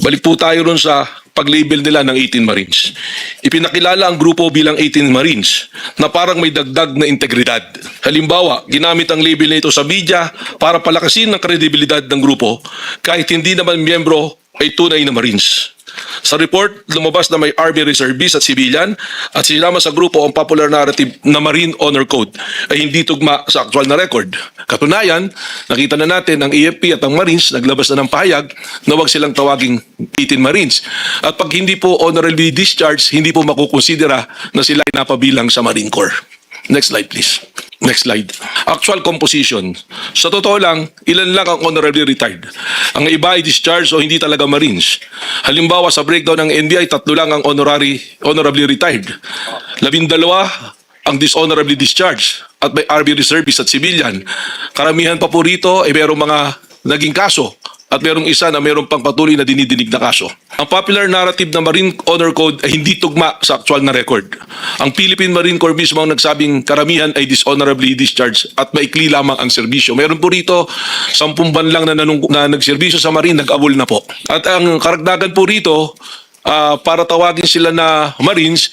Balik po tayo ron sa pag-label nila ng 18 Marines. Ipinakilala ang grupo bilang 18 Marines na parang may dagdag na integridad. Halimbawa, ginamit ang label na ito sa media para palakasin ang kredibilidad ng grupo kahit hindi naman miyembro ay tunay na Marines. Sa report, lumabas na may Army reservist at civilian at sinama sa grupo ang popular narrative na Marine Honor Code ay hindi tugma sa actual na record. Katunayan, nakita na natin ang AFP at ang Marines naglabas na ng pahayag na huwag silang tawaging 18 Marines. At pag hindi po honorably discharged, hindi po makukonsidera na sila ay napabilang sa Marine Corps. Next slide please. Next slide. Actual composition. Sa totoo lang, ilan lang ang honorably retired. Ang iba ay discharged o hindi talaga Marines. Halimbawa sa breakdown ng NBI, 3 lang ang honorably retired. 12 ang dishonorably discharged at may RB reservist at civilian. Karamihan pa po rito ay merong mga naging kaso at merong isa na merong pang patuloy na dinidinig na kaso. Ang popular narrative ng Marine Honor Code ay hindi tugma sa actual na record. Ang Philippine Marine Corps mismo ang nagsabing karamihan ay dishonorably discharged at maikli lamang ang serbisyo. Meron po rito 10 ban lang na nagserbisyo sa Marine, nag-abol na po. At ang karagdagan po rito, para tawagin sila na Marines,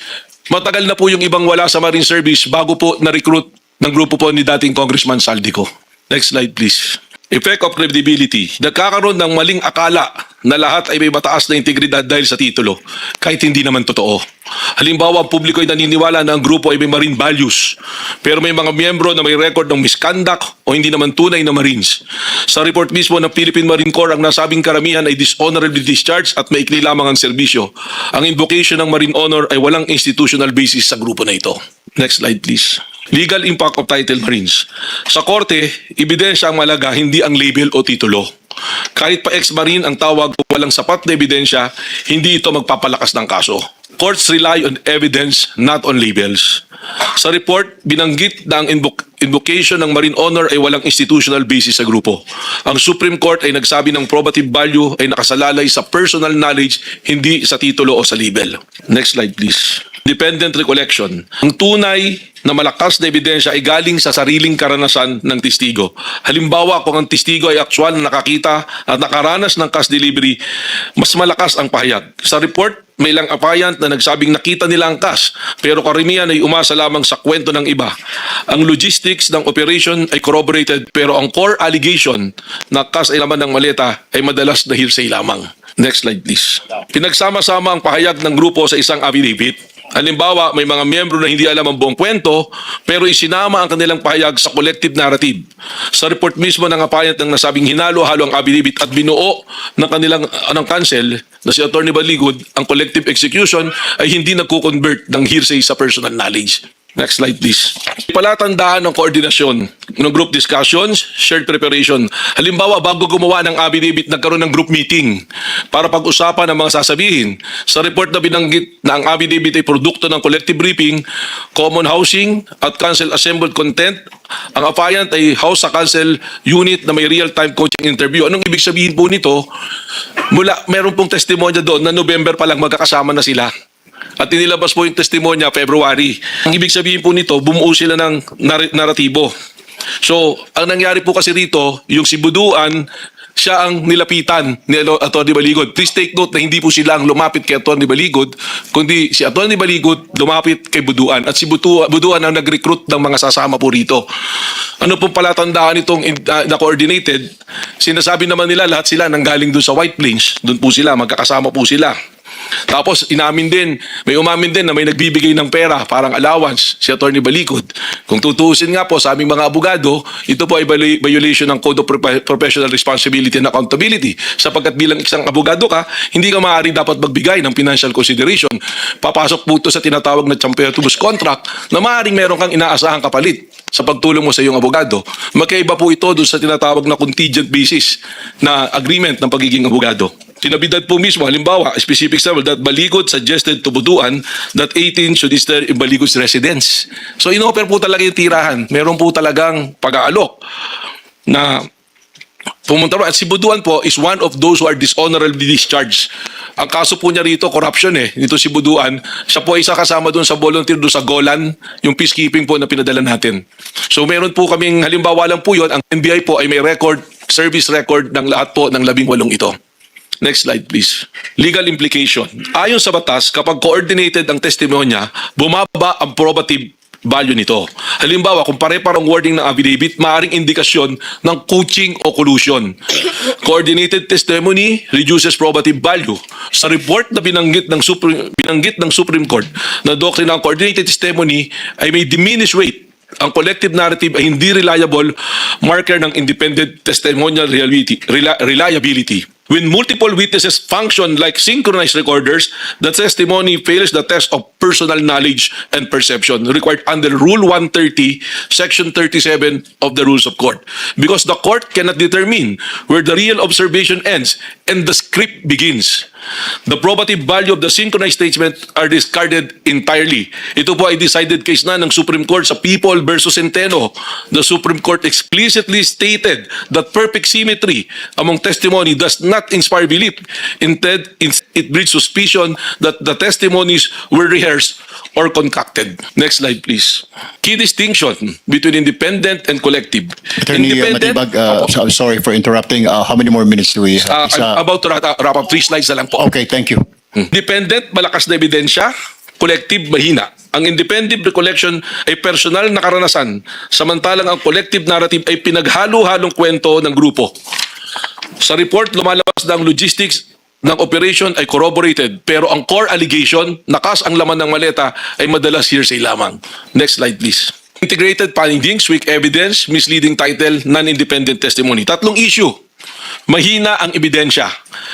matagal na po yung ibang wala sa Marine Service bago po na-recruit ng grupo po ni dating Congressman Saldico. Next slide please. Effect of credibility. Nagkakaroon ng maling akala na lahat ay may mataas na integridad dahil sa titulo, kahit hindi naman totoo. Halimbawa, ang publiko ay naniniwala na ang grupo ay may marine values, pero may mga miyembro na may record ng misconduct o hindi naman tunay na Marines. Sa report mismo ng Philippine Marine Corps, ang nasabing karamihan ay dishonorably discharged at maikli lamang ang serbisyo. Ang invocation ng Marine Honor ay walang institutional basis sa grupo na ito. Next slide please. Legal impact of title Marines. Sa korte, ebidensya ang malaga, hindi ang label o titulo. Kahit pa ex-Marine ang tawag kung walang sapat na ebidensya, hindi ito magpapalakas ng kaso. Courts rely on evidence, not on labels. Sa report, binanggit na ang invocation ng Marine Honor ay walang institutional basis sa grupo. Ang Supreme Court ay nagsabi ng probative value ay nakasalalay sa personal knowledge, hindi sa titulo o sa label. Next slide please. Dependent recollection. Ang tunay na malakas na ebidensya ay galing sa sariling karanasan ng testigo. Halimbawa, kung ang testigo ay aktual na nakakita at nakaranas ng cash delivery, mas malakas ang pahayag. Sa report, may ilang apayant na nagsabing nakita nila ang cash, pero karamihan ay umasa lamang sa kwento ng iba. Ang logistics ng operation ay corroborated, pero ang core allegation na cash ay laman ng maleta ay madalas na hearsay lamang. Next slide please. Pinagsama-sama ang pahayag ng grupo sa isang affidavit. Halimbawa, may mga miyembro na hindi alam ang buong kwento pero isinama ang kanilang pahayag sa collective narrative. Sa report mismo ng apayant ng nasabing hinalo-halo ang affidavit at binuo ng kanilang counsel na si Atty. Baligod, ang collective execution ay hindi nagko-convert ng hearsay sa personal knowledge. Next slide please. Palatandaan ng koordinasyon ng group discussions, shared preparation. Halimbawa, bago gumawa ng affidavit, nagkaroon ng group meeting para pag-usapan ang mga sasabihin. Sa report na binanggit na ang affidavit ay produkto ng collective briefing, common housing at council assembled content. Ang apayant ay house sa council unit na may real-time coaching interview. Anong ibig sabihin po nito? Meron pong testimonya doon na November pa lang magkakasama na sila. At inilabas po yung testimonya February. Ang ibig sabihin po nito, bumuo sila ng naratibo. So, ang nangyari po kasi rito, yung si Buduan, siya ang nilapitan ni Atty. Baligod. Please take note na hindi po sila ang lumapit kay Atty. Baligod, kundi si Atty. Baligod lumapit kay Buduan. At si Buduan ang nag-recruit ng mga sasama po rito. Ano pong palatandaan itong na-coordinated? Sinasabi naman nila lahat sila nanggaling dun sa White Plains. Dun po sila, magkakasama po sila. Tapos may umamin din na may nagbibigay ng pera, parang allowance, si Atty. Baligod. Kung tutuusin nga po sa aming mga abogado, ito po ay violation ng Code of Professional Responsibility and Accountability. Sapagkat bilang isang abogado ka, hindi ka maaari dapat magbigay ng financial consideration. Papasok po ito sa tinatawag na Champertibus contract na maaaring meron kang inaasahang kapalit sa pagtulong mo sa iyong abogado. Magkaiba po ito doon sa tinatawag na contingent basis na agreement ng pagiging abogado. Sinabidad po mismo, halimbawa, specific example that Baligod suggested to Buduan that 18 should stay in Baligod's residence. So in-offer po talaga yung tirahan. Meron po talagang pag-aalok na pumunta at si Buduan po is one of those who are dishonorably discharged. Ang kaso po niya rito, corruption Nito si Buduan, siya po ay isa kasama doon sa volunteer doon sa Golan, yung peacekeeping po na pinadala natin. So meron po kaming, halimbawa lang po yun, ang NBI po ay may record, service record ng lahat po ng 18 ito. Next slide, please. Legal implication. Ayon sa batas, kapag coordinated ang testimonya, bumaba ang probative value nito. Halimbawa, kung pare-parang wording ng affidavit, maaaring indikasyon ng coaching o collusion. Coordinated testimony reduces probative value. Sa report na binanggit ng Supreme Court na doktrina ng coordinated testimony ay may diminished weight. Ang collective narrative ay hindi reliable marker ng independent testimonial reliability. When multiple witnesses function like synchronized recorders, the testimony fails the test of personal knowledge and perception required under Rule 130, Section 37 of the Rules of Court. Because the court cannot determine where the real observation ends and the script begins. The probative value of the synchronized statement are discarded entirely. Ito po ay decided case na ng Supreme Court sa People versus Centeno. The Supreme Court explicitly stated that perfect symmetry among testimony does not inspire belief. Instead, it breeds suspicion that the testimonies were rehearsed or concocted. Next slide, please. Key distinction between independent and collective. Attorney Matibag, I'm sorry for interrupting. How many more minutes do we have? About to wrap up, 3 slides na lang po. Okay, thank you. Independent, malakas na ebidensya. Collective, mahina. Ang independent recollection ay personal na karanasan, samantalang ang collective narrative ay pinaghalo-halong kwento ng grupo. Sa report, lumalabas na ang logistics ng operation ay corroborated, pero ang core allegation, nakas ang laman ng maleta, ay madalas hearsay lamang. Next slide, please. Integrated findings, weak evidence, misleading title, non-independent testimony. Tatlong issue. Mahina ang ebidensya.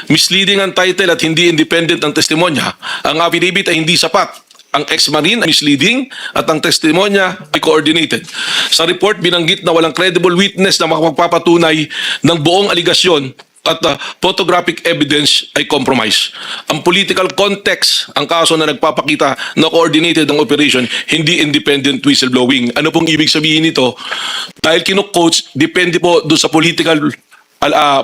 Misleading ang title at hindi independent ang testimonya. Ang affidavit ay hindi sapat. Ang ex-marine ay misleading at ang testimonya ay coordinated. Sa report, binanggit na walang credible witness na makapagpapatunay ng buong aligasyon at photographic evidence ay compromise. Ang political context, ang kaso na nagpapakita na coordinated ang operation, hindi independent whistleblowing. Ano pong ibig sabihin nito? Dahil kinu-coach, depende po doon sa political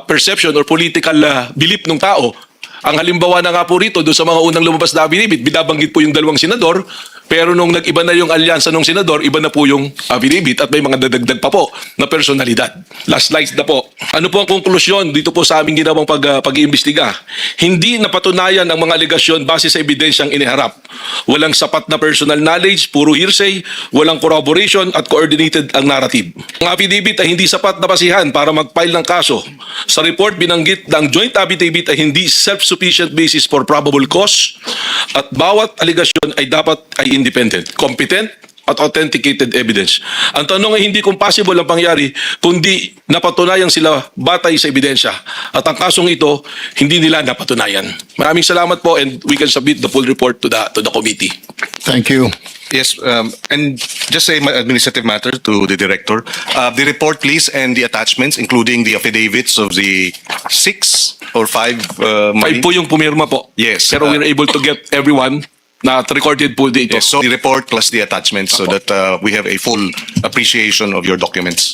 perception or political belief ng tao. Ang halimbawa na nga po rito, doon sa mga unang lumabas na affidavit, binabanggit po yung dalawang senador, pero nung nag-iba na yung alyansa ng senador, iba na po yung affidavit at may mga dadagdag pa po na personalidad. Last slide na po. Ano po ang konklusyon dito po sa aming ginawang pag-iimbestiga? Hindi napatunayan ang mga alegasyon base sa ebidensyang iniharap. Walang sapat na personal knowledge, puro hearsay, walang corroboration at coordinated ang narrative. Ang affidavit ay hindi sapat na basihan para mag-file ng kaso. Sa report, binanggit na ang joint affidavit ay hindi self-sufficient basis for probable cause at bawat alegasyon ay dapat ay independent, competent, at authenticated evidence. Ang tanong ay hindi kung possible ang pangyari, kundi napatunayan sila batay sa ebidensya. At ang kasong ito, hindi nila napatunayan. Maraming salamat po and we can submit the full report to the committee. Thank you. Yes, and just an administrative matter to the director. The report, please, and the attachments, including the affidavits of the 6 or 5 Five po yung pumirma po. Yes. Pero we're able to get everyone na recorded po dito. Yes, so the report plus the attachments so that we have a full appreciation of your documents.